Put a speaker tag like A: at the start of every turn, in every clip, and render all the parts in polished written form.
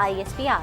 A: ISPR।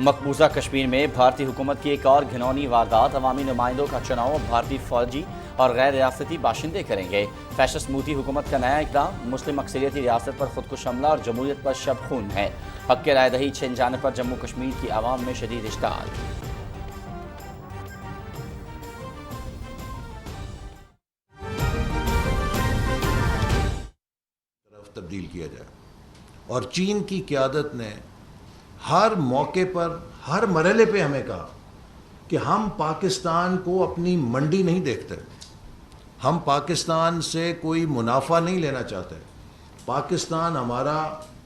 B: مقبوضہ کشمیر میں بھارتی حکومت کی ایک اور گھنونی واردات، عوامی نمائندوں کا چناؤ بھارتی فوجی اور غیر ریاستی باشندے کریں گے۔ فیشسٹ موتی حکومت کا نیا اقدام مسلم اکثریتی ریاست پر خودکش حملہ اور جمہوریت پر شب خون ہے۔ حق کے رائے دہی چھن جانے پر جموں کشمیر کی عوام میں شدید اشتعال۔
C: تبدیل کیا جائے، اور چین کی قیادت نے ہر موقع پر ہر مرحلے پہ ہمیں کہا کہ ہم پاکستان کو اپنی منڈی نہیں دیکھتے، ہم پاکستان سے کوئی منافع نہیں لینا چاہتے۔ پاکستان ہمارا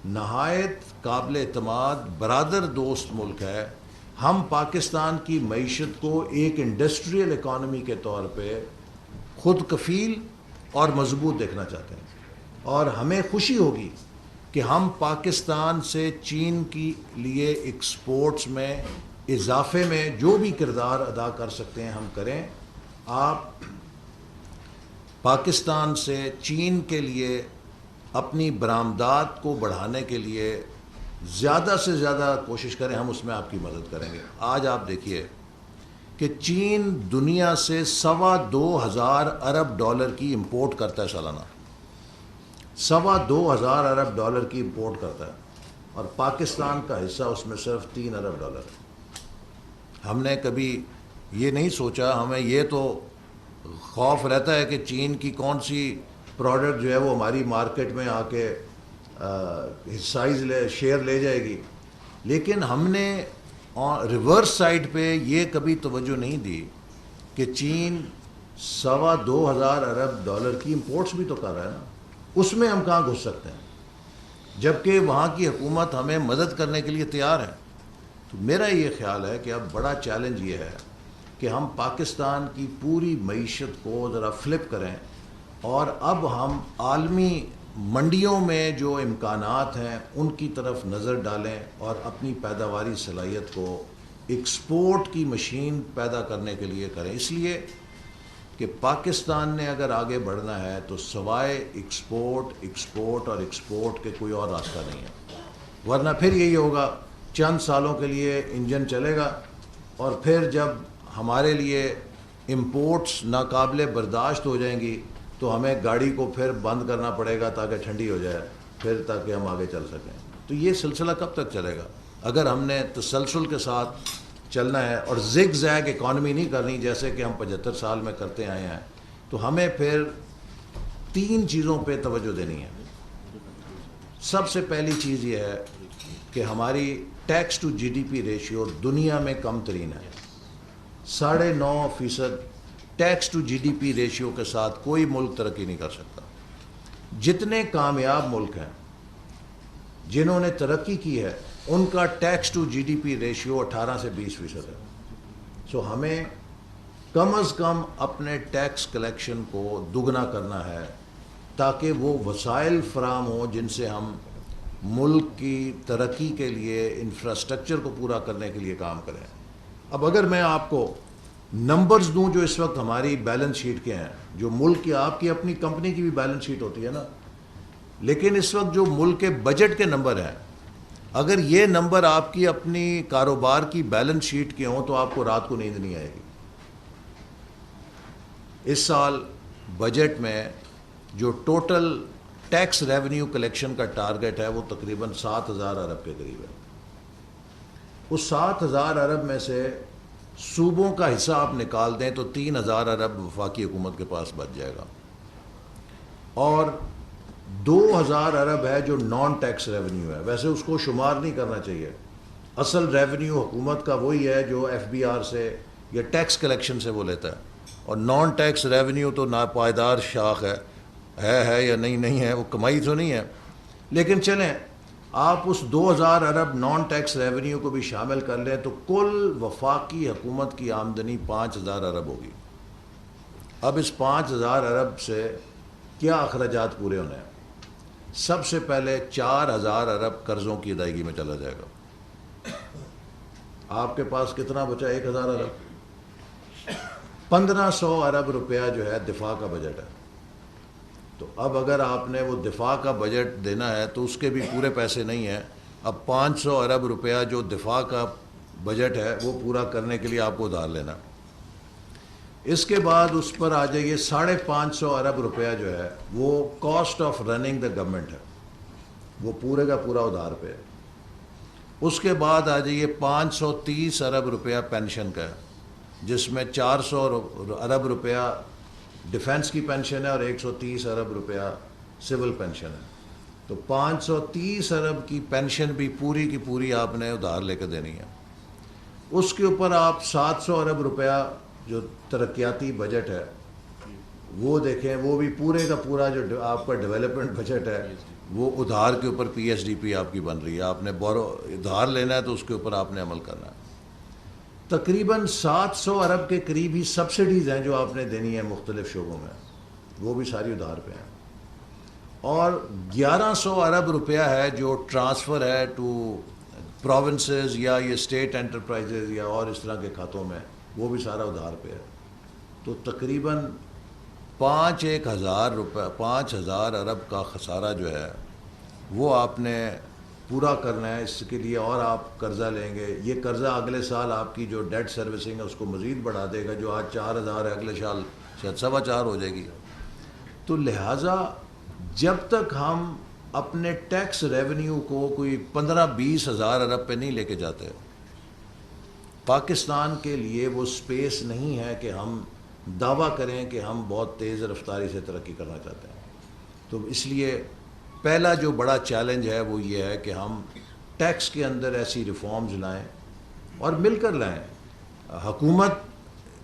C: نہایت قابل اعتماد برادر دوست ملک ہے۔ ہم پاکستان کی معیشت کو ایک انڈسٹریل اکانومی کے طور پہ خود کفیل اور مضبوط دیکھنا چاہتے ہیں، اور ہمیں خوشی ہوگی کہ ہم پاکستان سے چین کی لیے ایکسپورٹس میں اضافے میں جو بھی کردار ادا کر سکتے ہیں ہم کریں۔ آپ پاکستان سے چین کے لیے اپنی برآمدات کو بڑھانے کے لیے زیادہ سے زیادہ کوشش کریں، ہم اس میں آپ کی مدد کریں گے۔ آج آپ دیکھیے کہ چین دنیا سے 2,25,000 ارب ڈالر کی امپورٹ کرتا ہے سالانہ، 2,25,000 ارب ڈالر کی امپورٹ کرتا ہے، اور پاکستان کا حصہ اس میں صرف 3 ارب ڈالر۔ ہم نے کبھی یہ نہیں سوچا، ہمیں یہ تو خوف رہتا ہے کہ چین کی کون سی پروڈکٹ جو ہے وہ ہماری مارکیٹ میں آ کے شیئر لے جائے گی، لیکن ہم نے ریورس سائڈ پہ یہ کبھی توجہ نہیں دی کہ چین 2,25,000 ارب ڈالر کی امپورٹس بھی تو کر رہا ہے نا، اس میں ہم کہاں گھس سکتے ہیں جبکہ وہاں کی حکومت ہمیں مدد کرنے کے لیے تیار ہے۔ تو میرا یہ خیال ہے کہ اب بڑا چیلنج یہ ہے کہ ہم پاکستان کی پوری معیشت کو ذرا فلپ کریں، اور اب ہم عالمی منڈیوں میں جو امکانات ہیں ان کی طرف نظر ڈالیں، اور اپنی پیداواری صلاحیت کو ایکسپورٹ کی مشین پیدا کرنے کے لیے کریں، اس لیے کہ پاکستان نے اگر آگے بڑھنا ہے تو سوائے ایکسپورٹ اور ایکسپورٹ کے کوئی اور راستہ نہیں ہے، ورنہ پھر یہی ہوگا، چند سالوں کے لیے انجن چلے گا، اور پھر جب ہمارے لیے امپورٹس ناقابل برداشت ہو جائیں گی تو ہمیں گاڑی کو پھر بند کرنا پڑے گا تاکہ ٹھنڈی ہو جائے، پھر تاکہ ہم آگے چل سکیں۔ تو یہ سلسلہ کب تک چلے گا؟ اگر ہم نے تسلسل کے ساتھ چلنا ہے اور زگ زیگ اکانومی نہیں کرنی جیسے کہ ہم 75 سال میں کرتے آئے ہیں، تو ہمیں پھر 3 چیزوں پہ توجہ دینی ہے۔ سب سے پہلی چیز یہ ہے کہ ہماری tax to G D P ratio دنیا میں کم ترین ہے، 9.5% tax to G D P ratio کے ساتھ کوئی ملک ترقی نہیں کر سکتا۔ جتنے کامیاب ملک ہیں جنہوں نے ترقی کی ہے ان کا tax to G D P ratio 18 سے 20% ہے۔ سو ہمیں کم از کم اپنے ٹیکس کلیکشن کو دگنا کرنا ہے تاکہ وہ وسائل فراہم ہوں جن سے ہم ملک کی ترقی کے لیے انفراسٹرکچر کو پورا کرنے کے لیے کام کریں۔ اب اگر میں آپ کو نمبرز دوں جو اس وقت ہماری بیلنس شیٹ کے ہیں، جو ملک کی آپ کی اپنی کمپنی کی بھی بیلنس شیٹ ہوتی ہے نا، لیکن اس وقت جو ملک کے بجٹ کے نمبر ہیں، اگر یہ نمبر آپ کی اپنی کاروبار کی بیلنس شیٹ کے ہوں تو آپ کو رات کو نیند نہیں آئے گی۔ اس سال بجٹ میں جو ٹوٹل ٹیکس ریونیو کلیکشن کا ٹارگٹ ہے وہ تقریباً 7,000 ارب کے قریب ہے۔ اس 7,000 ارب میں سے صوبوں کا حصہ آپ نکال دیں تو 3,000 ارب وفاقی حکومت کے پاس بچ جائے گا، اور 2,000 ارب ہے جو نان ٹیکس ریونیو ہے۔ ویسے اس کو شمار نہیں کرنا چاہیے، اصل ریونیو حکومت کا وہی ہے جو ایف بی آر سے یا ٹیکس کلیکشن سے وہ لیتا ہے، اور نان ٹیکس ریونیو تو ناپائیدار شاخ ہے یا نہیں ہے، وہ کمائی تو نہیں ہے۔ لیکن چلیں آپ اس 2,000 ارب نان ٹیکس ریونیو کو بھی شامل کر لیں تو کل وفاقی حکومت کی آمدنی 5,000 ارب ہوگی۔ اب اس 5,000 ارب سے کیا اخراجات پورے ہونے ہیں؟ سب سے پہلے 4,000 ارب قرضوں کی ادائیگی میں چلا جائے گا۔ آپ کے پاس کتنا بچا؟ 1,000 ارب۔ 1,500 ارب روپیہ جو ہے دفاع کا بجٹ ہے، تو اب اگر آپ نے وہ دفاع کا بجٹ دینا ہے تو اس کے بھی پورے پیسے نہیں ہیں۔ اب 500 ارب روپیہ جو دفاع کا بجٹ ہے وہ پورا کرنے کے لیے آپ کو ادھار لینا. اس کے بعد اس پر آ جائیے 550 ارب روپیہ جو ہے وہ cost of running the government ہے, وہ پورے کا پورا ادھار پہ ہے. اس کے بعد آ جائیے 530 ارب روپیہ پینشن کا ہے, جس میں 400 ارب روپیہ ڈیفنس کی پینشن ہے اور 130 ارب روپیہ سول پینشن ہے. تو 530 ارب کی پینشن بھی پوری کی پوری آپ نے ادھار لے کے دینی ہے. اس کے اوپر آپ 700 ارب روپیہ جو ترقیاتی بجٹ ہے وہ دیکھیں, وہ بھی پورے کا پورا جو آپ کا ڈیولپمنٹ بجٹ ہے وہ ادھار کے اوپر پی ایس ڈی پی آپ کی بن رہی ہے. آپ نے ادھار لینا ہے تو اس کے اوپر آپ نے عمل کرنا ہے. تقریباً 700 ارب کے قریب ہی سبسڈیز ہیں جو آپ نے دینی ہے مختلف شعبوں میں, وہ بھی ساری ادھار پہ ہیں. اور 1100 ارب روپیہ ہے جو ٹرانسفر ہے ٹو پروونسز یا یہ اسٹیٹ انٹرپرائزز یا اور اس طرح کے کھاتوں میں, وہ بھی سارا ادھار پہ ہے. تو تقریباً 5,000 ارب کا خسارہ جو ہے وہ آپ نے پورا کرنا ہے. اس کے لیے اور آپ قرضہ لیں گے, یہ قرضہ اگلے سال آپ کی جو ڈیٹ سروسنگ ہے اس کو مزید بڑھا دے گا, جو آج 4,000 ہے اگلے سال شاید 4.25 ہو جائے گی. تو لہٰذا جب تک ہم اپنے ٹیکس ریونیو کو کوئی 15-20 ہزار ارب پہ نہیں لے کے جاتے, پاکستان کے لیے وہ سپیس نہیں ہے کہ ہم دعویٰ کریں کہ ہم بہت تیز رفتاری سے ترقی کرنا چاہتے ہیں. تو اس لیے پہلا جو بڑا چیلنج ہے وہ یہ ہے کہ ہم ٹیکس کے اندر ایسی ریفارمز لائیں اور مل کر لائیں. حکومت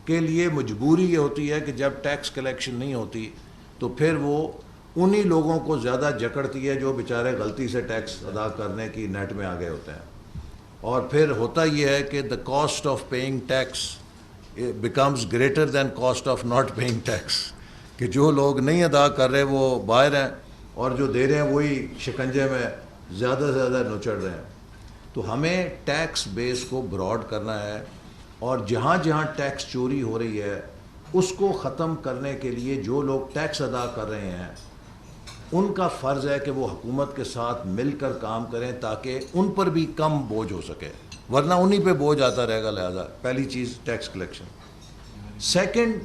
C: کے لیے مجبوری یہ ہوتی ہے کہ جب ٹیکس کلیکشن نہیں ہوتی تو پھر وہ انہی لوگوں کو زیادہ جکڑتی ہے جو بیچارے غلطی سے ٹیکس ادا کرنے کی نیٹ میں آگے ہوتے ہیں. اور پھر ہوتا یہ ہے کہ the cost of paying tax becomes greater than cost of not paying tax, کہ جو لوگ نہیں ادا کر رہے وہ باہر ہیں اور جو دے رہے ہیں وہی شکنجے میں زیادہ سے زیادہ نچڑ رہے ہیں. تو ہمیں ٹیکس بیس کو براڈ کرنا ہے, اور جہاں جہاں ٹیکس چوری ہو رہی ہے اس کو ختم کرنے کے لیے جو لوگ ٹیکس ادا کر رہے ہیں ان کا فرض ہے کہ وہ حکومت کے ساتھ مل کر کام کریں تاکہ ان پر بھی کم بوجھ ہو سکے, ورنہ انہی پہ بوجھ آتا رہے گا. لہذا پہلی چیز ٹیکس کلیکشن. Second,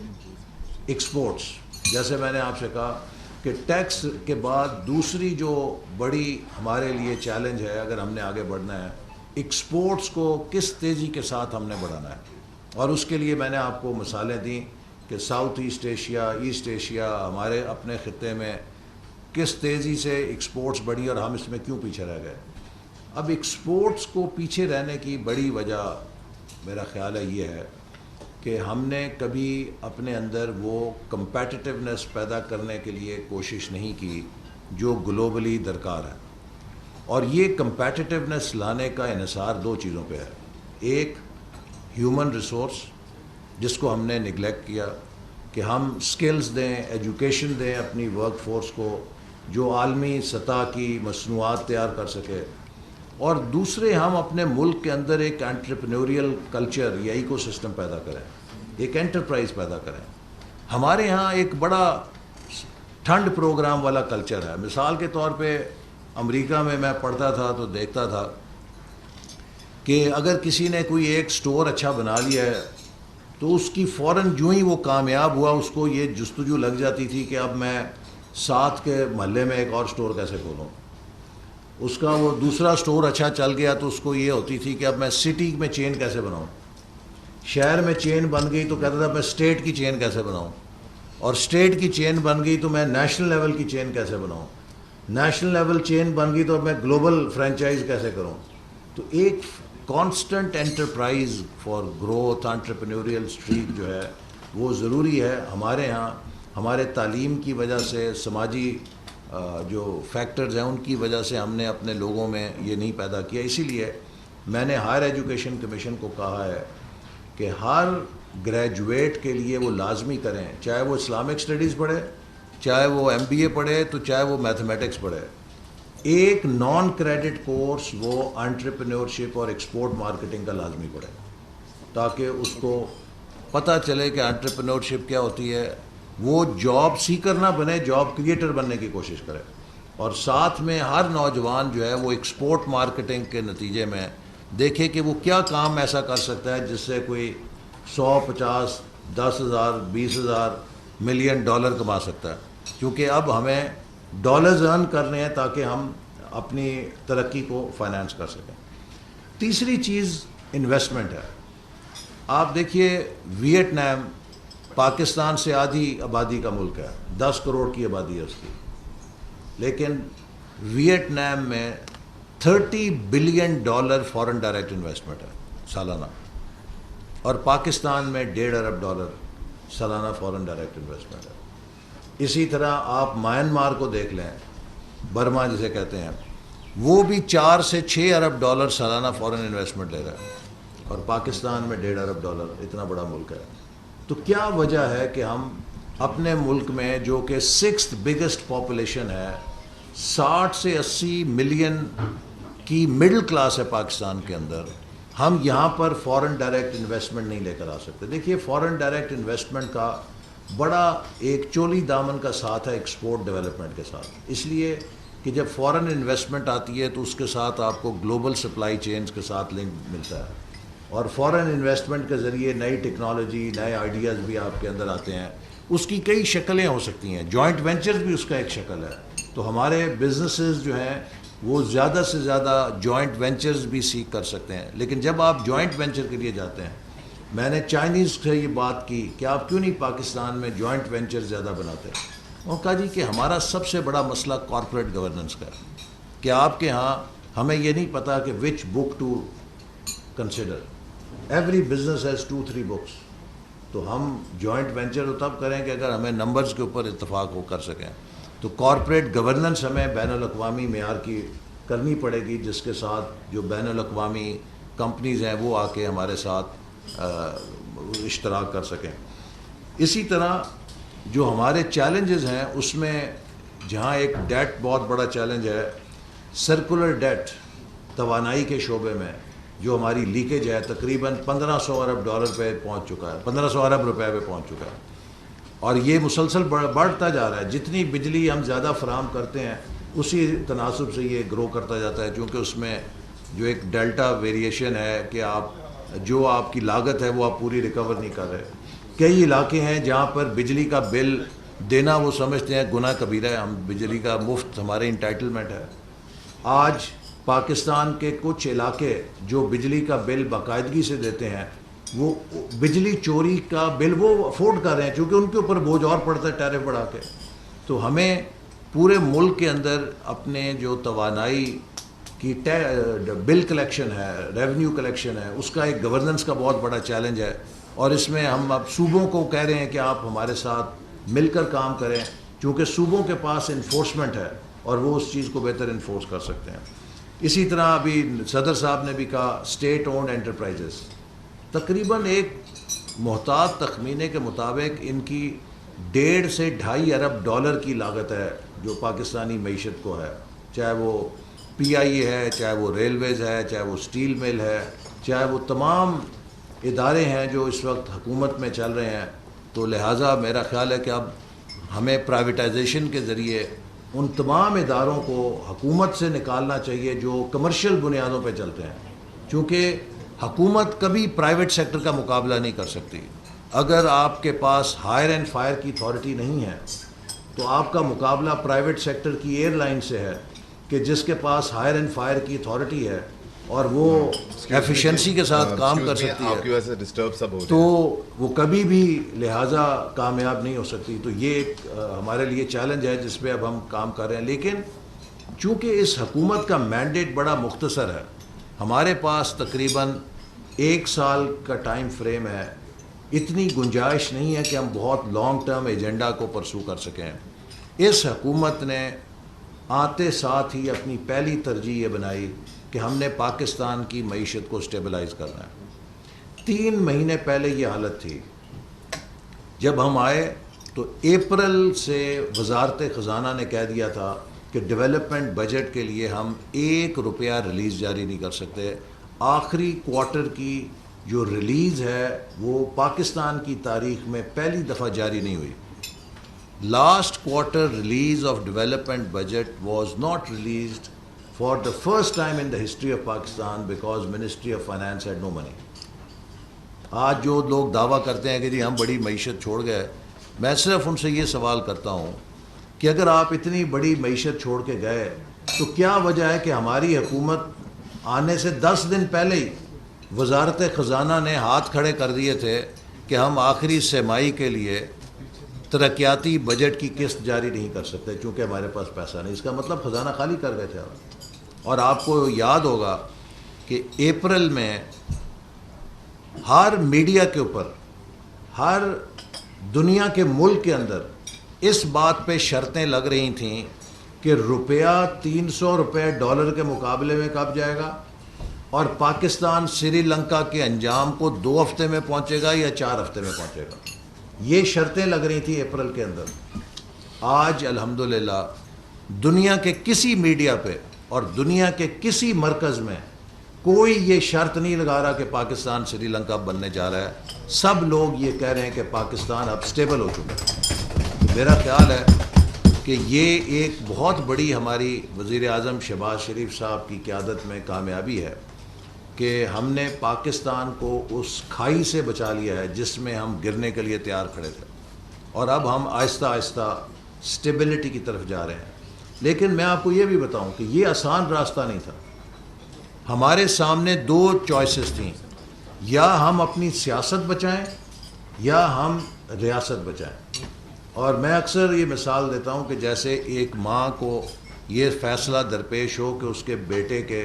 C: exports. جیسے میں نے آپ سے کہا کہ ٹیکس کے بعد دوسری جو بڑی ہمارے لیے چیلنج ہے اگر ہم نے آگے بڑھنا ہے, ایکسپورٹس کو کس تیزی کے ساتھ ہم نے بڑھانا ہے. اور اس کے لیے میں نے آپ کو مثالیں دیں کہ south east Asia, east Asia, ہمارے اپنے خطے میں کس تیزی سے ایکسپورٹس بڑھی اور ہم اس میں کیوں پیچھے رہ گئے. اب ایکسپورٹس کو پیچھے رہنے کی بڑی وجہ میرا خیال ہے یہ ہے کہ ہم نے کبھی اپنے اندر وہ کمپیٹیٹیونیس پیدا کرنے کے لیے کوشش نہیں کی جو گلوبلی درکار ہے. اور یہ کمپیٹیٹیونیس لانے کا انحصار دو چیزوں پہ ہے. ایک ہیومن ریسورس جس کو ہم نے نگلیکٹ کیا, کہ ہم سکلز دیں, ایجوکیشن دیں اپنی ورک فورس کو جو عالمی سطح کی مصنوعات تیار کر سکے. اور دوسرے ہم اپنے ملک کے اندر ایک انٹرپرینوریل کلچر یا ایکو سسٹم پیدا کریں, ایک انٹرپرائز پیدا کریں. ہمارے ہاں ایک بڑا ٹھنڈ پروگرام والا کلچر ہے. مثال کے طور پہ امریکہ میں پڑھتا تھا تو دیکھتا تھا کہ اگر کسی نے کوئی ایک سٹور اچھا بنا لیا ہے تو اس کی فوراً جو ہی وہ کامیاب ہوا اس کو یہ جستجو لگ جاتی تھی کہ اب میں ساتھ کے محلے میں ایک اور سٹور کیسے کھولوں. اس کا وہ دوسرا سٹور اچھا چل گیا تو اس کو یہ ہوتی تھی کہ اب میں سٹی میں چین کیسے بناؤں. شہر میں چین بن گئی تو کہتا تھا میں اسٹیٹ کی چین کیسے بناؤں, اور اسٹیٹ کی چین بن گئی تو میں نیشنل لیول کی چین کیسے بناؤں, نیشنل لیول چین بن گئی تو اب میں گلوبل فرینچائز کیسے کروں. تو ایک constant enterprise for growth, entrepreneurial streak جو ہے وہ ضروری ہے. ہمارے ہاں ہمارے تعلیم کی وجہ سے, سماجی جو فیکٹرز ہیں ان کی وجہ سے ہم نے اپنے لوگوں میں یہ نہیں پیدا کیا. اسی لیے میں نے ہائر ایجوکیشن کمیشن کو کہا ہے کہ ہر گریجویٹ کے لیے وہ لازمی کریں, چاہے وہ اسلامک اسٹڈیز پڑھے, چاہے وہ MBA پڑھے, تو چاہے وہ میتھمیٹکس پڑھے, ایک نان کریڈٹ کورس وہ انٹرپرینورشپ اور ایکسپورٹ مارکیٹنگ کا لازمی پڑھے, تاکہ اس کو پتہ چلے کہ انٹرپرینورشپ کیا ہوتی ہے. وہ جاب سیکر نہ بنے, جاب کریٹر بننے کی کوشش کرے. اور ساتھ میں ہر نوجوان جو ہے وہ ایکسپورٹ مارکیٹنگ کے نتیجے میں دیکھے کہ وہ کیا کام ایسا کر سکتا ہے جس سے کوئی 100 50 10,000 20,000 ملین ڈالر کما سکتا ہے. کیونکہ اب ہمیں ڈالرز ارن کرنے ہیں تاکہ ہم اپنی ترقی کو فائنانس کر سکیں. تیسری چیز انویسٹمنٹ ہے. آپ دیکھیے ویٹنام پاکستان سے آدھی آبادی کا ملک ہے, 10 کروڑ کی آبادی ہے اس کی, لیکن ویٹنام میں $30 بلین فارن ڈائریکٹ انویسٹمنٹ ہے سالانہ, اور پاکستان میں $1.5 ارب سالانہ فارن ڈائریکٹ انویسٹمنٹ ہے. اسی طرح آپ میانمار کو دیکھ لیں, برما جسے کہتے ہیں, وہ بھی 4 سے 6 ارب سالانہ فارن انویسٹمنٹ لے رہا ہے, اور پاکستان میں $1.5 ارب, اتنا بڑا ملک ہے. تو کیا وجہ ہے کہ ہم اپنے ملک میں جو کہ 6th بگیسٹ پاپولیشن ہے, 60 سے 80 ملین کی مڈل کلاس ہے پاکستان کے اندر, ہم یہاں پر فارن ڈائریکٹ انویسٹمنٹ نہیں لے کر آ سکتے. دیکھیے فارن ڈائریکٹ انویسٹمنٹ کا بڑا ایک چولی دامن کا ساتھ ہے ایکسپورٹ ڈیولپمنٹ کے ساتھ, اس لیے کہ جب فارن انویسٹمنٹ آتی ہے تو اس کے ساتھ آپ کو گلوبل سپلائی چینز کے ساتھ لنک ملتا ہے, اور فارن انویسٹمنٹ کے ذریعے نئی ٹیکنالوجی, نئے آئیڈیاز بھی آپ کے اندر آتے ہیں. اس کی کئی شکلیں ہو سکتی ہیں, جوائنٹ وینچرز بھی اس کا ایک شکل ہے. تو ہمارے بزنسز جو ہیں وہ زیادہ سے زیادہ جوائنٹ وینچرز بھی سیکھ کر سکتے ہیں. لیکن جب آپ جوائنٹ وینچر کے لیے جاتے ہیں, میں نے چائنیز سے یہ بات کی کہ آپ کیوں نہیں پاکستان میں جوائنٹ وینچر زیادہ بناتے ہیں. انہوں نے کہا جی کہ ہمارا سب سے بڑا مسئلہ کارپوریٹ گورننس کا ہے, کہ آپ کے ہاں ہمیں یہ نہیں پتا کہ which book to consider. Every business has 2-3 books. تو ہم جوائنٹ وینچر تب کریں کہ اگر ہمیں نمبرز کے اوپر اتفاق کر سکیں. تو کارپوریٹ گورننس ہمیں بین الاقوامی معیار کی کرنی پڑے گی, جس کے ساتھ جو بین الاقوامی کمپنیز ہیں وہ آ کے ہمارے ساتھ اشتراک کر سکیں. اسی طرح جو ہمارے چیلنجز ہیں اس میں جہاں ایک ڈیٹ بہت بڑا چیلنج ہے, سرکولر ڈیٹ توانائی کے شعبے میں جو ہماری لیکیج ہے تقریباً $1,500 ارب پہ پہنچ چکا ہے, 1,500 ارب روپے پہ پہنچ چکا ہے, اور یہ مسلسل بڑھتا جا رہا ہے. جتنی بجلی ہم زیادہ فراہم کرتے ہیں اسی تناسب سے یہ گرو کرتا جاتا ہے, کیونکہ اس میں جو ایک ڈیلٹا ویریشن ہے کہ آپ کی لاگت ہے وہ آپ پوری ریکور نہیں کر رہے. کئی علاقے ہیں جہاں پر بجلی کا بل دینا وہ سمجھتے ہیں گناہ کبیرہ ہے, ہم بجلی کا مفت ہمارے انٹائٹلمنٹ ہے. آج پاکستان کے کچھ علاقے جو بجلی کا بل باقاعدگی سے دیتے ہیں وہ بجلی چوری کا بل وہ افورڈ کر رہے ہیں, چونکہ ان کے اوپر بوجھ اور پڑتا ہے ٹیرف بڑھا کے. تو ہمیں پورے ملک کے اندر اپنے جو توانائی کی بل کلیکشن ہے, ریونیو کلیکشن ہے, اس کا ایک گورننس کا بہت بڑا چیلنج ہے. اور اس میں ہم اب صوبوں کو کہہ رہے ہیں کہ آپ ہمارے ساتھ مل کر کام کریں, چونکہ صوبوں کے پاس انفورسمنٹ ہے اور وہ اس چیز کو بہتر انفورس کر سکتے ہیں. اسی طرح ابھی صدر صاحب نے بھی کہا اسٹیٹ اونڈ انٹرپرائزز, تقریباً ایک محتاط تخمینے کے مطابق ان کی $1.5 سے $2.5 ارب کی لاگت ہے جو پاکستانی معیشت کو ہے, چاہے وہ PIA ہے, چاہے وہ ریلویز ہے, چاہے وہ اسٹیل مل ہے, چاہے وہ تمام ادارے ہیں جو اس وقت حکومت میں چل رہے ہیں. تو لہٰذا میرا خیال ہے کہ اب ہمیں پرائیویٹائزیشن کے ذریعے ان تمام اداروں کو حکومت سے نکالنا چاہیے جو کمرشل بنیادوں پہ چلتے ہیں, چونکہ حکومت کبھی پرائیویٹ سیکٹر کا مقابلہ نہیں کر سکتی. اگر آپ کے پاس ہائر اینڈ فائر کی اتھارٹی نہیں ہے تو آپ کا مقابلہ پرائیویٹ سیکٹر کی ایئر لائن سے ہے کہ جس کے پاس ہائر اینڈ فائر کی اتھارٹی ہے اور وہ ایفیشنسی کے ساتھ کام کر سکتی ہے, تو وہ کبھی بھی لہٰذا کامیاب نہیں ہو سکتی. تو یہ ایک ہمارے لیے چیلنج ہے جس پہ اب ہم کام کر رہے ہیں. لیکن چونکہ اس حکومت کا مینڈیٹ بڑا مختصر ہے, ہمارے پاس تقریباً 1 سال کا ٹائم فریم ہے, اتنی گنجائش نہیں ہے کہ ہم بہت لانگ ٹرم ایجنڈا کو پرسو کر سکیں. اس حکومت نے آتے ساتھ ہی اپنی پہلی ترجیح یہ بنائی کہ ہم نے پاکستان کی معیشت کو سٹیبلائز کرنا ہے. 3 مہینے پہلے یہ حالت تھی. جب ہم آئے تو اپریل سے وزارت خزانہ نے کہہ دیا تھا کہ ڈیولپمنٹ بجٹ کے لیے ہم $1 ریلیز جاری نہیں کر سکتے. آخری کوارٹر کی جو ریلیز ہے وہ پاکستان کی تاریخ میں پہلی دفعہ جاری نہیں ہوئی. Last quarter release of development budget was not released for the first time in the history of Pakistan because Ministry of Finance had no money. آج جو لوگ دعویٰ کرتے ہیں کہ جی ہم بڑی معیشت چھوڑ گئے، میں صرف ان سے یہ سوال کرتا ہوں کہ اگر آپ اتنی بڑی معیشت چھوڑ کے گئے تو کیا وجہ ہے کہ ہماری حکومت آنے سے 10 دن پہلے ہی وزارت خزانہ نے ہاتھ کھڑے کر دیے تھے کہ ہم آخری سہ کے لیے ترقیاتی بجٹ کی قسط جاری نہیں کر سکتے چونکہ ہمارے پاس پیسہ نہیں. اس کا مطلب خزانہ خالی کر گئے تھے آپ. اور آپ کو یاد ہوگا کہ اپریل میں ہر میڈیا کے اوپر، ہر دنیا کے ملک کے اندر اس بات پہ شرطیں لگ رہی تھیں کہ روپیہ 300 روپے ڈالر کے مقابلے میں کب جائے گا، اور پاکستان سری لنکا کے انجام کو 2 ہفتے میں پہنچے گا یا 4 ہفتے میں پہنچے گا. یہ شرطیں لگ رہی تھیں اپریل کے اندر. آج الحمدللہ دنیا کے کسی میڈیا پہ اور دنیا کے کسی مرکز میں کوئی یہ شرط نہیں لگا رہا کہ پاکستان سری لنکا بننے جا رہا ہے. سب لوگ یہ کہہ رہے ہیں کہ پاکستان اب سٹیبل ہو چکا ہے. میرا خیال ہے کہ یہ ایک بہت بڑی ہماری وزیر اعظم شہباز شریف صاحب کی قیادت میں کامیابی ہے کہ ہم نے پاکستان کو اس کھائی سے بچا لیا ہے جس میں ہم گرنے کے لیے تیار کھڑے تھے، اور اب ہم آہستہ آہستہ سٹیبلٹی کی طرف جا رہے ہیں. لیکن میں آپ کو یہ بھی بتاؤں کہ یہ آسان راستہ نہیں تھا. ہمارے سامنے 2 چوائسز تھیں، یا ہم اپنی سیاست بچائیں یا ہم ریاست بچائیں. اور میں اکثر یہ مثال دیتا ہوں کہ جیسے ایک ماں کو یہ فیصلہ درپیش ہو کہ اس کے بیٹے کے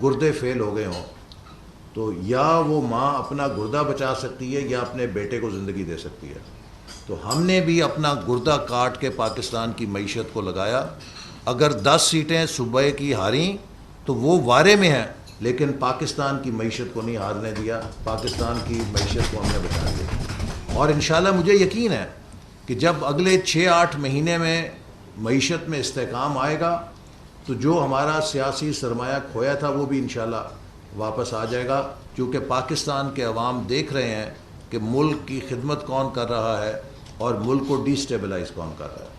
C: گردے فیل ہو گئے ہوں، تو یا وہ ماں اپنا گردہ بچا سکتی ہے یا اپنے بیٹے کو زندگی دے سکتی ہے. تو ہم نے بھی اپنا گردہ کاٹ کے پاکستان کی معیشت کو لگایا. اگر 10 سیٹیں صوبے کی ہاریں تو وہ وارے میں ہیں، لیکن پاکستان کی معیشت کو نہیں ہارنے دیا. پاکستان کی معیشت کو ہم نے بچا دیا. اور انشاءاللہ مجھے یقین ہے کہ جب اگلے 6-8 مہینے میں معیشت میں استحکام آئے گا تو جو ہمارا سیاسی سرمایہ کھویا تھا وہ بھی انشاءاللہ واپس آ جائے گا، کیونکہ پاکستان کے عوام دیکھ رہے ہیں کہ ملک کی خدمت کون کر رہا ہے اور ملک کو ڈی سٹیبلائز کون کر رہا ہے.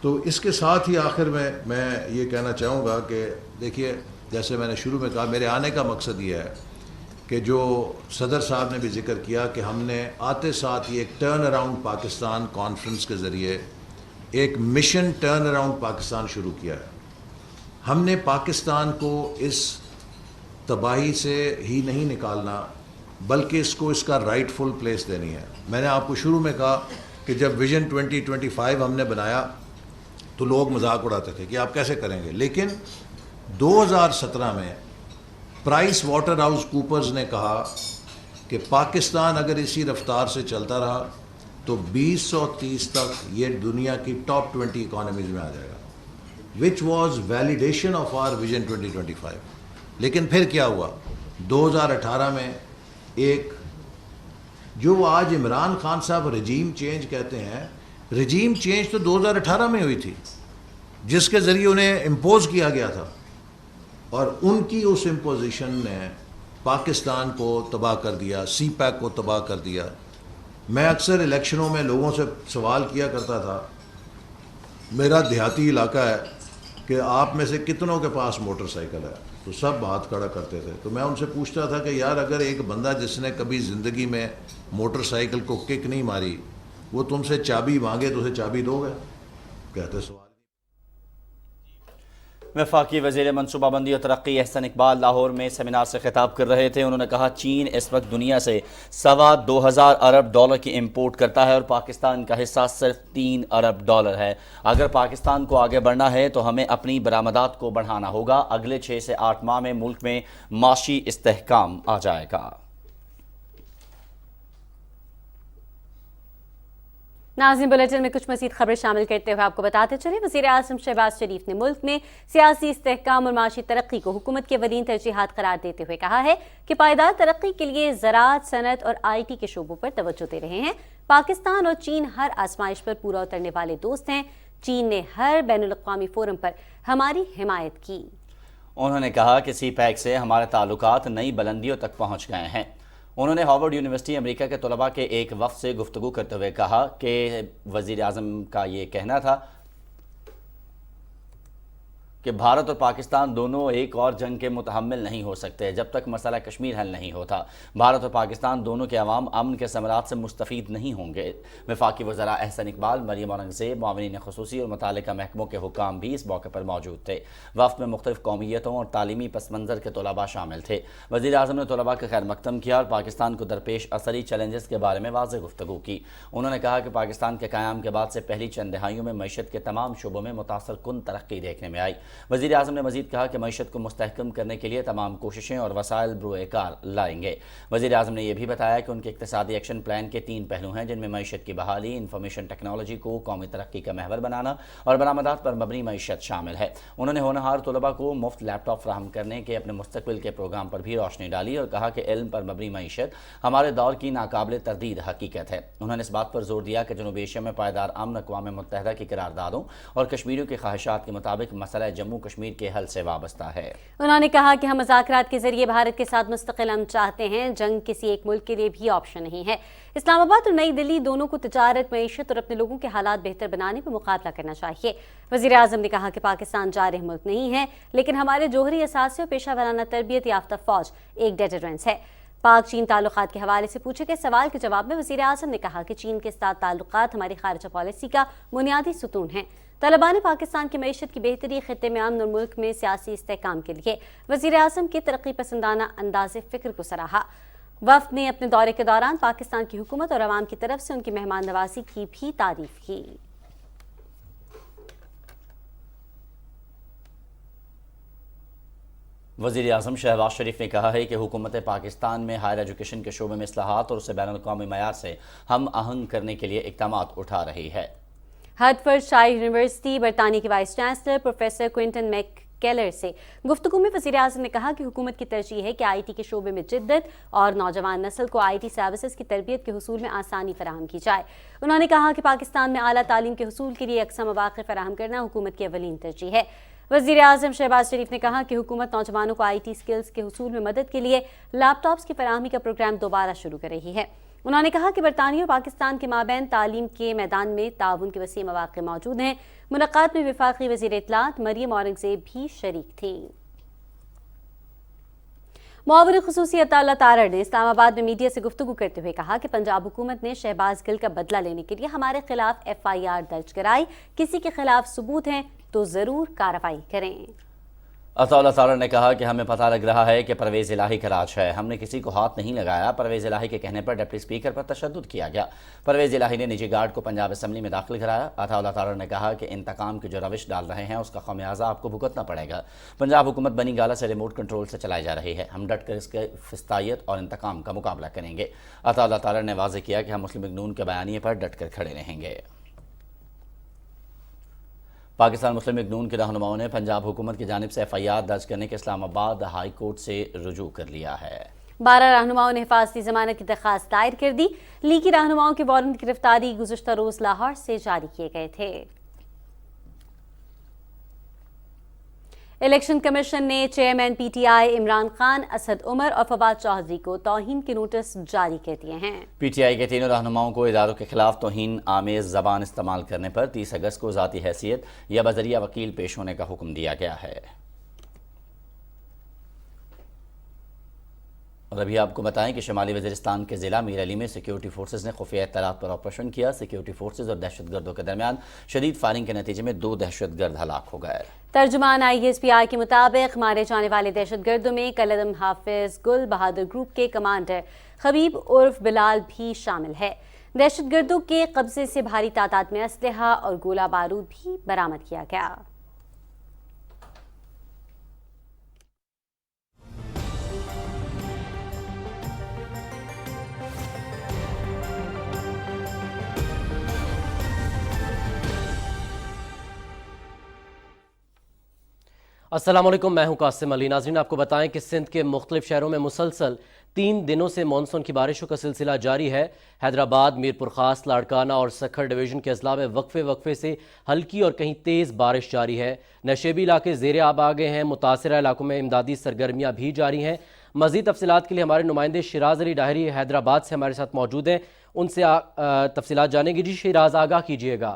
C: تو اس کے ساتھ ہی آخر میں یہ کہنا چاہوں گا کہ دیکھیے، جیسے میں نے شروع میں کہا، میرے آنے کا مقصد یہ ہے کہ جو صدر صاحب نے بھی ذکر کیا کہ ہم نے آتے ساتھ یہ ایک ٹرن اراؤنڈ پاکستان کانفرنس کے ذریعے ایک مشن ٹرن اراؤنڈ پاکستان شروع کیا ہے. ہم نے پاکستان کو اس تباہی سے ہی نہیں نکالنا بلکہ اس کو اس کا رائٹ فل پلیس دینی ہے. میں نے آپ کو شروع میں کہا کہ جب ویژن 2025 ہم نے بنایا تو لوگ مذاق اڑاتے تھے کہ آپ کیسے کریں گے، لیکن 2017 میں پرائس واٹر ہاؤس کوپرز نے کہا کہ پاکستان اگر اسی رفتار سے چلتا رہا تو 2030 تک یہ دنیا کی ٹاپ 20 اکانومیز میں آ جائے گا، which was validation of our vision 2025. لیکن پھر کیا ہوا؟ 2018 میں ایک جو آج عمران خان صاحب رجیم چینج کہتے ہیں، رجیم چینج تو 2018 میں ہوئی تھی جس کے ذریعے انہیں امپوز کیا گیا تھا، اور ان کی اس امپوزیشن نے پاکستان کو تباہ کر دیا، سی پیک کو تباہ کر دیا. میں اکثر الیکشنوں میں لوگوں سے سوال کیا کرتا تھا، میرا دیہاتی علاقہ ہے، کہ آپ میں سے کتنوں کے پاس موٹر سائیکل ہے؟ تو سب ہاتھ کھڑا کرتے تھے. تو میں ان سے پوچھتا تھا کہ یار اگر ایک بندہ جس نے کبھی زندگی میں موٹر سائیکل کو کک نہیں ماری وہ تم سے چابی مانگے تو اسے چابی دو گے؟ کہتے سوال.
B: وفاقی وزیر منصوبہ بندی اور ترقی احسن اقبال لاہور میں سیمینار سے خطاب کر رہے تھے. انہوں نے کہا چین اس وقت دنیا سے $2,200 ارب کی امپورٹ کرتا ہے اور پاکستان کا حصہ صرف $3 ارب ہے. اگر پاکستان کو آگے بڑھنا ہے تو ہمیں اپنی برآمدات کو بڑھانا ہوگا. اگلے 6 سے 8 ماہ میں ملک میں معاشی استحکام آ جائے گا.
A: ناظرین، بلیٹن میں کچھ مزید خبریں شامل کرتے ہوئے آپ کو بتاتے چلیں، وزیر اعظم شہباز شریف نے ملک میں سیاسی استحکام اور معاشی ترقی کو حکومت کے اولین ترجیحات قرار دیتے ہوئے کہا ہے کہ پائیدار ترقی کے لیے زراعت، صنعت اور IT کے شعبوں پر توجہ دے رہے ہیں. پاکستان اور چین ہر آزمائش پر پورا اترنے والے دوست ہیں. چین نے ہر بین الاقوامی فورم پر ہماری حمایت کی.
B: انہوں نے کہا کہ سی پیک سے ہمارے تعلقات نئی بلندیوں تک پہنچ گئے ہیں. انہوں نے ہارورڈ یونیورسٹی امریکہ کے طلباء کے ایک وفد سے گفتگو کرتے ہوئے کہا کہ وزیر اعظم کا یہ کہنا تھا کہ بھارت اور پاکستان دونوں ایک اور جنگ کے متحمل نہیں ہو سکتے جب تک مسئلہ کشمیر حل نہیں ہوتا۔ بھارت اور پاکستان دونوں کے عوام امن کے ثمرات سے مستفید نہیں ہوں گے۔ وفاقی وزراء احسن اقبال، مریم اورنگزیب، معاونین خصوصی اور متعلقہ محکموں کے حکام بھی اس موقع پر موجود تھے۔ وفد میں مختلف قومیتوں اور تعلیمی پس منظر کے طلباء شامل تھے۔ وزیر اعظم نے طلباء کا خیر مقدم کیا اور پاکستان کو درپیش عصری چیلنجز کے بارے میں واضح گفتگو کی۔ انہوں نے کہا کہ پاکستان کے قیام کے بعد سے پہلی چند دہائیوں میں معیشت کے تمام شعبوں میں متاثر کن ترقی دیکھنے میں آئی۔ وزیر اعظم نے مزید کہا کہ معیشت کو مستحکم کرنے کے لیے تمام کوششیں اور وسائل بروئے کار لائیں گے۔ وزیر اعظم نے یہ بھی بتایا کہ ان کے اقتصادی ایکشن پلان کے 3 پہلو ہیں، جن میں معیشت کی بحالی، انفارمیشن ٹیکنالوجی کو قومی ترقی کا محور بنانا اور برآمدات پر مبنی معیشت شامل ہے۔ انہوں نے ہونہار طلباء کو مفت لیپ ٹاپ فراہم کرنے کے اپنے مستقبل کے پروگرام پر بھی روشنی ڈالی اور کہا کہ علم پر مبنی معیشت ہمارے دور کی ناقابل تردید حقیقت ہے۔ انہوں نے اس بات پر زور دیا کہ جنوبی ایشیا میں پائیدار امن اقوام متحدہ کی قراردادوں اور کشمیریوں کی خواہشات کے مطابق مسئلہ جموں کشمیر کے حل سے وابستہ ہے۔
A: انہوں نے کہا کہ ہم مذاکرات کے ذریعے بھارت کے ساتھ مستقل امن چاہتے ہیں، جنگ کسی ایک ملک کے لیے بھی آپشن نہیں ہے۔ اسلام آباد اور نئی دلی دونوں کو تجارت، معیشت اور اپنے لوگوں کے حالات بہتر بنانے پر مقابلہ کرنا چاہیے۔ وزیر اعظم نے کہا کہ پاکستان جارح ملک نہیں ہے، لیکن ہمارے جوہری اثاثے اور پیشہ ورانہ تربیت یافتہ فوج ایک ڈیٹرنس ہے۔ پاک چین تعلقات کے حوالے سے پوچھے گئے سوال کے جواب میں وزیر اعظم نے کہا کہ چین کے ساتھ تعلقات ہماری خارجہ پالیسی کا بنیادی ستون ہیں۔ طلباء نے پاکستان کی معیشت کی بہتری، خطے میں امن اور ملک میں سیاسی استحکام کے لیے وزیر اعظم کے ترقی پسندانہ انداز فکر کو سراہا۔ وفد نے اپنے دورے کے دوران پاکستان کی حکومت اور عوام کی طرف سے ان کی مہمان نوازی کی بھی تعریف کی۔
B: وزیر اعظم شہباز شریف نے کہا ہے کہ حکومت پاکستان میں ہائر ایجوکیشن کے شعبے میں اصلاحات اور اسے بین الاقوامی معیار سے ہم آہنگ کرنے کے لیے اقدامات اٹھا رہی ہے۔
A: ہرٹفورڈ شائر یونیورسٹی برطانیہ کے vice chancellor professor Quinton make Keller سے گفتگو میں وزیر اعظم نے کہا کہ حکومت کی ترجیح ہے کہ آئی ٹی کے شعبے میں جدت اور نوجوان نسل کو آئی ٹی سروسز کی تربیت کے حصول میں آسانی فراہم کی جائے۔ انہوں نے کہا کہ پاکستان میں اعلیٰ تعلیم کے حصول کے لیے یکساں مواقع فراہم کرنا حکومت کی اولین ترجیح ہے۔ وزیر اعظم شہباز شریف نے کہا کہ حکومت نوجوانوں کو آئی ٹی سکلز کے حصول میں مدد کے لیے لیپ ٹاپس کی فراہمی کا پروگرام دوبارہ شروع کر رہی ہے۔ انہوں نے کہا کہ برطانیہ اور پاکستان کے مابین تعلیم کے میدان میں تعاون کے وسیع مواقع موجود ہیں۔ ملاقات میں وفاقی وزیر اطلاعات مریم اورنگزیب بھی شریک تھیں۔ معاون خصوصی عطا اللہ تارڑ نے اسلام آباد میں میڈیا سے گفتگو کرتے ہوئے کہا کہ پنجاب حکومت نے شہباز گل کا بدلہ لینے کے لیے ہمارے خلاف FIR درج کرائی، کسی کے خلاف ثبوت ہیں تو ضرور کارروائی کریں۔
B: عطا اللہ تارڑ نے کہا کہ ہمیں پتہ لگ رہا ہے کہ پرویز الہی کا راج ہے، ہم نے کسی کو ہاتھ نہیں لگایا۔ پرویز الہی کے کہنے پر ڈپٹی اسپیکر پر تشدد کیا گیا۔ پرویز الہی نے نجی گارڈ کو پنجاب اسمبلی میں داخل کرایا۔ عطا اللہ تارڑ نے کہا کہ انتقام کی جو روش ڈال رہے ہیں اس کا خمیازہ آپ کو بھگتنا پڑے گا۔ پنجاب حکومت بنی گالہ سے ریموٹ کنٹرول سے چلائی جا رہی ہے، ہم ڈٹ کر اس کے فسطائیت اور انتقام کا مقابلہ کریں گے۔ عطا اللہ تارڑ نے واضح کیا کہ ہم مسلم لیگ نون کے بیانیے پر ڈٹ کر کھڑے رہیں گے۔ پاکستان مسلم لیگ نون کے رہنماؤں نے پنجاب حکومت کی جانب سے FIR درج کرنے کے اسلام آباد ہائی کورٹ سے رجوع کر لیا ہے۔
A: 12 رہنماؤں نے حفاظتی ضمانت کی درخواست دائر کر دی۔ لیگی رہنماؤں کے وارنٹ گرفتاری گزشتہ روز لاہور سے جاری کیے گئے تھے۔ الیکشن کمیشن نے چیئرمین PTI عمران خان، اسد عمر اور فواد چودھری کو توہین کے نوٹس جاری کر دیے ہیں۔ PTI
B: کے تینوں رہنماؤں کو اداروں کے خلاف توہین آمیز زبان استعمال کرنے پر 30 اگست کو ذاتی حیثیت یا بذریعہ وکیل پیش ہونے کا حکم دیا گیا ہے۔ اور ابھی آپ کو بتائیں کہ شمالی وزیرستان کے ضلع میر علی میں سیکیورٹی فورسز نے خفیہ اطلاعات پر آپریشن کیا۔ سیکیورٹی فورسز اور دہشت گردوں کے درمیان شدید فائرنگ کے نتیجے میں 2 دہشت گرد ہلاک ہو گئے۔
A: ترجمان ISPR کے مطابق مارے جانے والے دہشت گردوں میں کلعدم حافظ گل بہادر گروپ کے کمانڈر خبیب عرف بلال بھی شامل ہے۔ دہشت گردوں کے قبضے سے بھاری تعداد میں اسلحہ اور گولہ بارود بھی برآمد کیا گیا۔
D: السلام علیکم، میں ہوں قاسم علی۔ ناظرین، آپ کو بتائیں کہ سندھ کے مختلف شہروں میں مسلسل 3 دنوں سے مانسون کی بارشوں کا سلسلہ جاری ہے۔ حیدرآباد، میرپور خاص، لاڑکانہ اور سکھر ڈویژن کے اضلاع میں وقفے سے ہلکی اور کہیں تیز بارش جاری ہے۔ نشیبی علاقے زیر آب آ گئے ہیں۔ متاثرہ علاقوں میں امدادی سرگرمیاں بھی جاری ہیں۔ مزید تفصیلات کے لیے ہمارے نمائندے شیراز علی ڈاہری حیدرآباد سے ہمارے ساتھ موجود ہیں، ان سے تفصیلات جانیں گے۔ جی شیراز، آگاہ کیجیے گا۔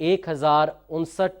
D: 1,059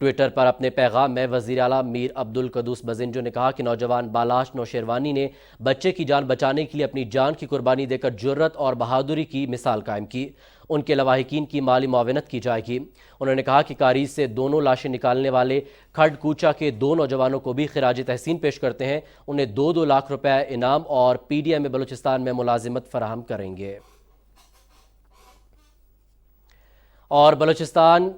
D: ٹویٹر پر اپنے پیغام میں وزیر اعلیٰ میر عبدالقدوس بزنجو نے کہا کہ نوجوان بالاش نوشیروانی نے بچے کی جان بچانے کے لیے اپنی جان کی قربانی دے کر جرت اور بہادری کی مثال قائم کی۔ ان کے لواحقین کی مالی معاونت کی جائے گی۔ انہوں نے کہا کہ کاریز سے دونوں لاشیں نکالنے والے کھڈ کوچا کے 2 نوجوانوں کو بھی خراج تحسین پیش کرتے ہیں، انہیں 2 لاکھ روپے انعام اور پی ڈی ایم بلوچستان میں ملازمت فراہم کریں گے۔ اور بلوچستان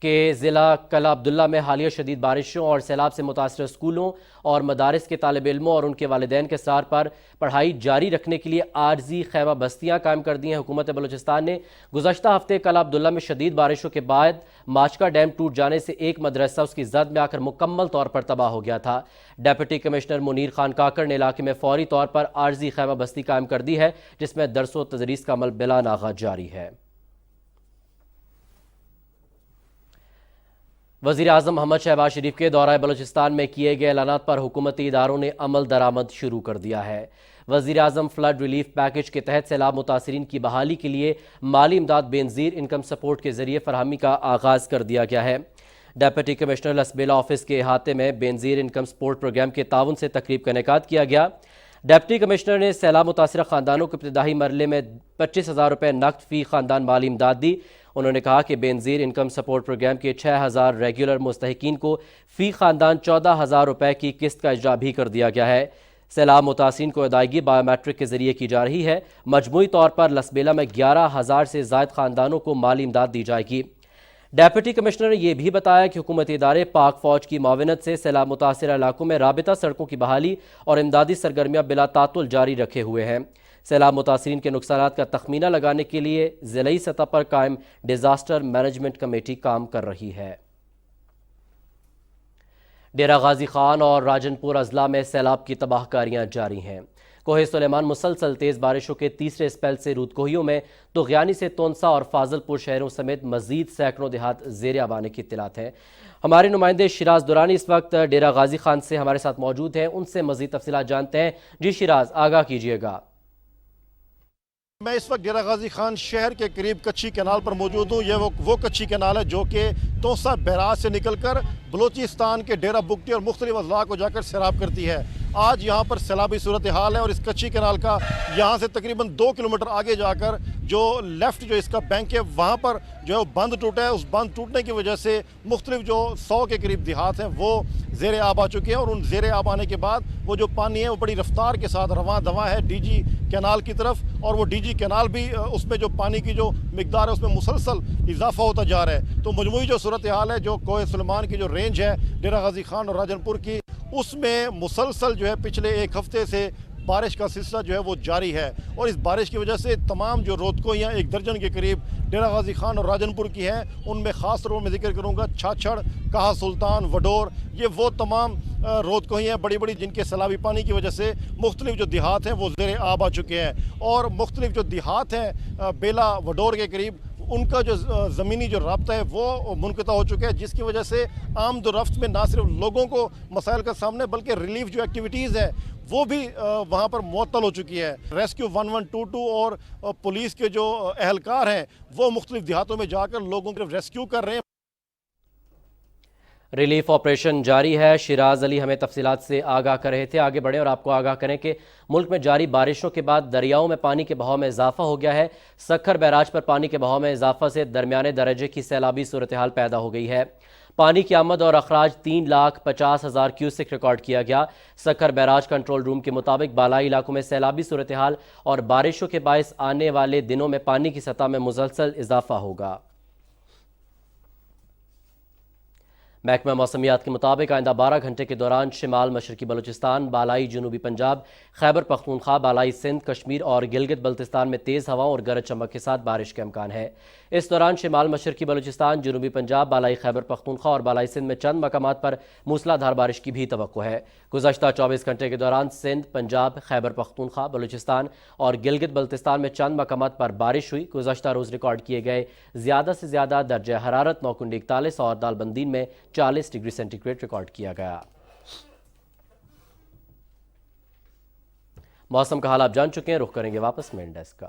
D: کے ضلع کلا عبداللہ میں حالیہ شدید بارشوں اور سیلاب سے متاثرہ اسکولوں اور مدارس کے طالب علموں اور ان کے والدین کے اصرار پر پڑھائی جاری رکھنے کے لیے عارضی خیمہ بستیاں قائم کر دی ہیں۔ حکومت بلوچستان نے گزشتہ ہفتے کلا عبداللہ میں شدید بارشوں کے بعد ماچکا ڈیم ٹوٹ جانے سے ایک مدرسہ اس کی زد میں آ کر مکمل طور پر تباہ ہو گیا تھا۔ ڈپٹی کمشنر منیر خان کاکڑ نے علاقے میں فوری طور پر عارضی خیمہ بستی قائم کر دی ہے، جس میں درس و تدریس کا عمل بلا ناغہ جاری ہے۔ وزیر اعظم محمد شہباز شریف کے دورہ بلوچستان میں کیے گئے اعلانات پر حکومتی اداروں نے عمل درآمد شروع کر دیا ہے۔ وزیر اعظم فلڈ ریلیف پیکج کے تحت سیلاب متاثرین کی بحالی کے لیے مالی امداد بے نظیر انکم سپورٹ کے ذریعے فراہمی کا آغاز کر دیا گیا ہے۔ ڈپٹی کمشنر لسبیلا آفس کے احاطے میں بے نظیر انکم سپورٹ پروگرام کے تعاون سے تقریب کا انعقاد کیا گیا۔ ڈپٹی کمشنر نے سیلاب متاثرہ خاندانوں کو ابتدائی مرحلے میں 25,000 روپے نقد فی خاندان مالی امداد دی۔ انہوں نے کہا کہ بے نظیر انکم سپورٹ پروگرام کے 6,000 ریگولر مستحقین کو فی خاندان 14,000 روپے کی قسط کا اجرا بھی کر دیا گیا ہے۔ سیلاب متاثرین کو ادائیگی بایو میٹرک کے ذریعے کی جا رہی ہے۔ مجموعی طور پر لسبیلا میں 11,000 سے زائد خاندانوں کو مالی امداد دی جائے گی۔ ڈیپٹی کمشنر نے یہ بھی بتایا کہ حکومتی ادارے پاک فوج کی معاونت سے سیلاب متاثرہ علاقوں میں رابطہ سڑکوں کی بحالی اور امدادی سرگرمیاں بلا تعطل جاری رکھے ہوئے ہیں۔ سیلاب متاثرین کے نقصانات کا تخمینہ لگانے کے لیے ضلعی سطح پر قائم ڈیزاسٹر مینجمنٹ کمیٹی کام کر رہی ہے۔ ڈیرہ غازی خان اور راجن پور اضلاع میں سیلاب کی تباہ کاریاں جاری ہیں۔ کوہ سلیمان مسلسل تیز بارشوں کے تیسرے اسپیل سے رودکوہیوں میں تغیانی سے تونسا اور فاضل پور شہروں سمیت مزید سینکڑوں دیہات زیر آب آنے کی اطلاعات ہیں۔ ہمارے نمائندے شیراز دورانی اس وقت ڈیرہ غازی خان سے ہمارے ساتھ موجود ہیں، ان سے مزید تفصیلات جانتے ہیں۔ جی شیراز، آگاہ کیجیے گا۔
E: میں اس وقت ڈیرہ غازی خان شہر کے قریب کچھی کینال پر موجود ہوں۔ یہ وہ کچھی کینال ہے جو کہ تونسا بیراج سے نکل کر بلوچستان کے ڈیرہ بگٹی اور مختلف اضلاع کو جا کر سیراب کرتی ہے۔ آج یہاں پر سیلابی صورتحال ہے اور اس کچھی کینال کا یہاں سے تقریباً 2 کلومیٹر آگے جا کر جو لیفٹ جو اس کا بینک ہے وہاں پر جو ہے بند ٹوٹا ہے۔ اس بند ٹوٹنے کی وجہ سے مختلف جو 100 کے قریب دیہات ہیں وہ زیر آب آ چکے ہیں، اور ان زیر آب آنے کے بعد وہ جو پانی ہے وہ بڑی رفتار کے ساتھ رواں دواں ہے ڈی جی کینال کی طرف، اور وہ ڈی جی کینال بھی اس میں جو پانی کی جو مقدار ہے اس میں مسلسل اضافہ ہوتا جا رہا ہے۔ تو مجموعی جو صورتحال ہے جو کوہ سلیمان کی جو رینج ہے ڈیرہ غازی خان اور راجن پور کی، اس میں مسلسل جو ہے پچھلے 1 ہفتے سے بارش کا سلسلہ جو ہے وہ جاری ہے، اور اس بارش کی وجہ سے تمام جو رودکوہیاں 1 درجن کے قریب ڈیرہ غازی خان اور راجن پور کی ہیں، ان میں خاص طور پر میں ذکر کروں گا چھاچھڑ، کہا سلطان، وڈور، یہ وہ تمام رودکوہیاں بڑی بڑی جن کے سیلابی پانی کی وجہ سے مختلف جو دیہات ہیں وہ زیر آب آ چکے ہیں، اور مختلف جو دیہات ہیں بیلا وڈور کے قریب ان کا جو زمینی جو رابطہ ہے وہ منقطع ہو چکا ہے، جس کی وجہ سے آمد و رفت میں نہ صرف لوگوں کو مسائل کا سامنے بلکہ ریلیف جو ایکٹیویٹیز ہے وہ بھی وہاں پر معطل ہو چکی ہے۔ ریسکیو 1122 اور پولیس کے جو اہلکار ہیں وہ مختلف دیہاتوں میں جا کر لوگوں کو ریسکیو کر رہے ہیں۔
D: ریلیف آپریشن جاری ہے۔ شیراز علی ہمیں تفصیلات سے آگاہ کر رہے تھے۔ آگے بڑھیں اور آپ کو آگاہ کریں کہ ملک میں جاری بارشوں کے بعد دریاؤں میں پانی کے بہاؤ میں اضافہ ہو گیا ہے۔ سکھر بیراج پر پانی کے بہاؤ میں اضافہ سے درمیانے درجے کی سیلابی صورتحال پیدا ہو گئی ہے۔ پانی کی آمد اور اخراج 3,50,000 کیوسک ریکارڈ کیا گیا۔ سکھر بیراج کنٹرول روم کے مطابق بالائی علاقوں میں سیلابی صورتحال اور بارشوں کے باعث آنے والے دنوں میں پانی کی سطح میں مسلسل اضافہ ہوگا۔ محکمہ موسمیات کے مطابق آئندہ 12 گھنٹے کے دوران شمال مشرقی بلوچستان، بالائی جنوبی پنجاب، خیبر پختونخوا، بالائی سندھ، کشمیر اور گلگت بلتستان میں تیز ہواؤں اور گرج چمک کے ساتھ بارش کا امکان ہے۔ اس دوران شمال مشرقی بلوچستان، جنوبی پنجاب، بالائی خیبر پختونخوا اور بالائی سندھ میں چند مقامات پر موسلا دھار بارش کی بھی توقع ہے۔ گزشتہ 24 گھنٹے کے دوران سندھ، پنجاب، خیبر پختونخوا، بلوچستان اور گلگت بلتستان میں چند مقامات پر بارش ہوئی۔ گزشتہ روز ریکارڈ کیے گئے زیادہ سے زیادہ درجہ حرارت نوکنڈی 41 اور دالبندین میں 40 ڈگری سینٹی گریڈ ریکارڈ کیا گیا۔ موسم کا حال آپ جان چکے ہیں، رخ کریں گے واپس مین ڈیسک کا۔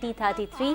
A: T-33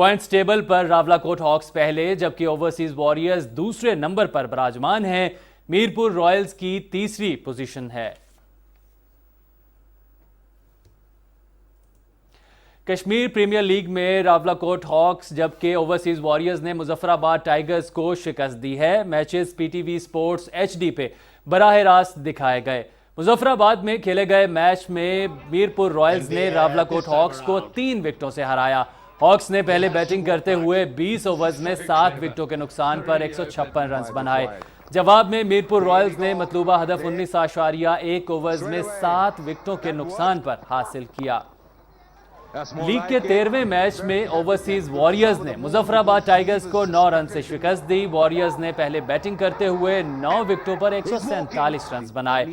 F: پوائنٹس ٹیبل پر راولاکوٹ ہاکس پہلے جبکہ اوورسیز وارریئرز دوسرے نمبر پر براجمان ہیں. میرپور رائلز کی تیسری پوزیشن ہے. کشمیر پریمیئر لیگ میں راولاکوٹ ہاکس جبکہ اوورسیز وارریئرز نے مظفر آباد ٹائیگرز کو شکست دی ہے. Matches P T V sports HD پہ براہ راست دکھائے گئے. مظفر آباد میں کھیلے گئے میچ میں میرپور رائلز نے راولاکوٹ ہاکس کو 3 وکٹوں سے ہرایا. ہاکس نے پہلے بیٹنگ کرتے ہوئے 20 اوورز میں 7 وکٹوں کے نقصان پر 156 رنز بنائے. جواب میں میرپور رائلز نے مطلوبہ ہدف 19.1 اوورز میں 7 وکٹوں کے نقصان پر حاصل کیا. لیگ کے 13ویں میچ میں اوورسیز وارریئرز نے مظفر آباد ٹائیگرز کو 9 رن سے شکست دی. وارریئرز نے پہلے بیٹنگ کرتے ہوئے 9 وکٹوں پر 147 رنز بنائے.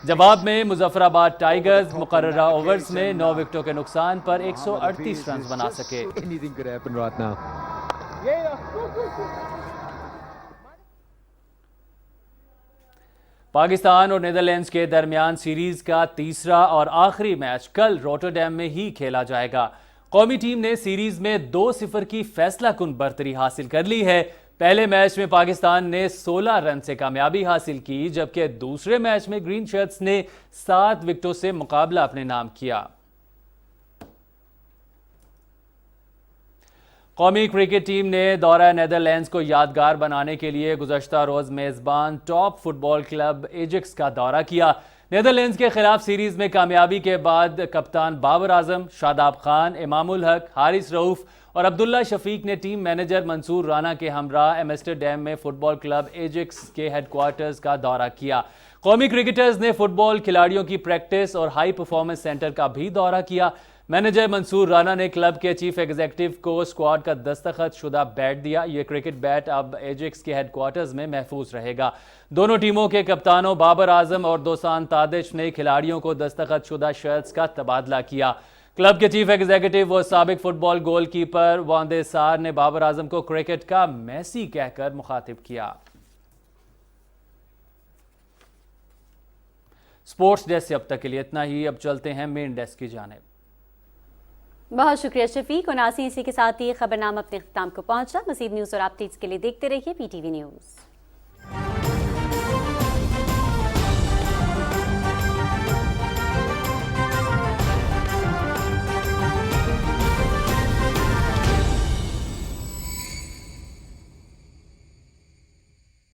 F: جواب میں مظفر آباد ٹائیگرز مقررہ اوورز میں 9 وکٹوں کے نقصان پر 138 رنز بنا سکے. پاکستان اور نیدرلینڈز کے درمیان سیریز کا تیسرا اور آخری میچ کل روٹرڈیم میں ہی کھیلا جائے گا. قومی ٹیم نے سیریز میں 2-0 کی فیصلہ کن برتری حاصل کر لی ہے. پہلے میچ میں پاکستان نے 16 رن سے کامیابی حاصل کی جبکہ دوسرے میچ میں گرین شرٹس نے 7 وکٹوں سے مقابلہ اپنے نام کیا. قومی کرکٹ ٹیم نے دورہ نیدرلینڈز کو یادگار بنانے کے لیے گزشتہ روز میزبان ٹاپ فٹ بال کلب ایجکس کا دورہ کیا. نیدرلینڈز کے خلاف سیریز میں کامیابی کے بعد کپتان بابر اعظم، شاداب خان، امام الحق، حارث رؤوف اور عبداللہ شفیق نے ٹیم مینیجر منصور رانا کے ہمراہ ایمسٹرڈیم میں فٹ بال کلب ایجکس کے ہیڈ کوارٹرز کا دورہ کیا. قومی کرکٹرز نے فٹ بال کھلاڑیوں کی پریکٹس اور ہائی پرفارمنس سینٹر کا بھی دورہ کیا. مینیجر منصور رانا نے کلب کے چیف ایگزیکٹو کو اسکواڈ کا دستخط شدہ بیٹ دیا. یہ کرکٹ بیٹ اب ایجکس کے ہیڈ کوارٹرز میں محفوظ رہے گا. دونوں ٹیموں کے کپتانوں بابر اعظم اور دوسان تادش نے کھلاڑیوں کو دستخط شدہ شرٹس کا تبادلہ کیا. کلب کے چیف ایگزیکٹو و سابق فٹ بال گول کیپر واندے سار نے بابر اعظم کو کرکٹ کا میسی کہہ کر مخاطب کیا. سپورٹس ڈیسک سے اب تک کے لیے اتنا ہی. اب چلتے ہیں مین ڈیسک کی جانب.
A: بہت شکریہ شفیق. اور ناظرین اسی کے ساتھ ہی خبرنامہ اپنے اختتام کو پہنچا. مزید نیوز اور اپڈیٹس کے لیے دیکھتے رہیے PTV نیوز.